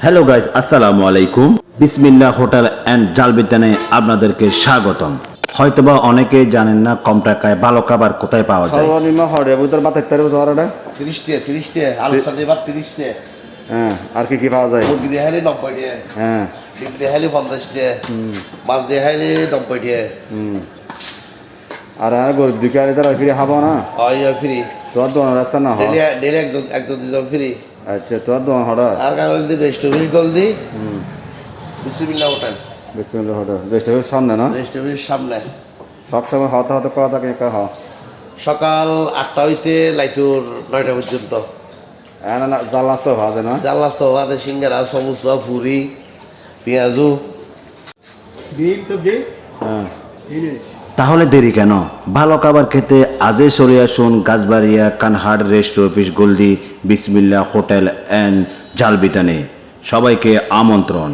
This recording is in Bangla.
হ্যালো গাইজ, আসসালামু আলাইকুম। বিসমিল্লাহ হোটেল অ্যান্ড জালবিতানে আপনাদেরকে স্বাগতম। হয়তোবা অনেকেই জানেন না কম টাকায় ভালো খাবার কোথায় পাওয়া যায়। সর্বনিম্ন হরে বুতর বাতের তারে বুঝারটা 30 আলোচনা এবার 30 হ্যাঁ আর কি পাওয়া যায়? মুরগি দেখাইলে 90 হ্যাঁ ডিম দেখাইলে 50 মাছ দেখাইলে 90 আর গরিব দুঃখী তারা ফিরে খাবো না। ফ্রি তোর দোকান রাস্তা না হয় ডেলি একজন দুজন ফ্রি। আচ্ছা তোর দোকান হঠাৎ আর কাগজ দিয়ে রেস্টুরেন্ট কল দিই বিসমিল্লাহ হোটেল বিসমিল্লাহ হঠাৎ রেস্টুরেন্ট সামনে না, রেস্টুরেন্টের সামনে সবসময় হতে হতে করা থাকে হ সকাল 8টা হইতে লাইটুর 9টা পর্যন্ত। না জাল নাস্তা ভাজে না, জাল নাস্তা ভাতে সিঙ্গারা সমুচা পুরি পেঁয়াজু। হ্যাঁ তাহলে দেরি কেন? ভালো খাবার খেতে আজই সরে আসুন গাছবাড়িয়া কানহাট রেস্ট অফিস গোলদি বিসমিল্লাহ হোটেল অ্যান্ড জালবিতানে। সবাইকে আমন্ত্রণ।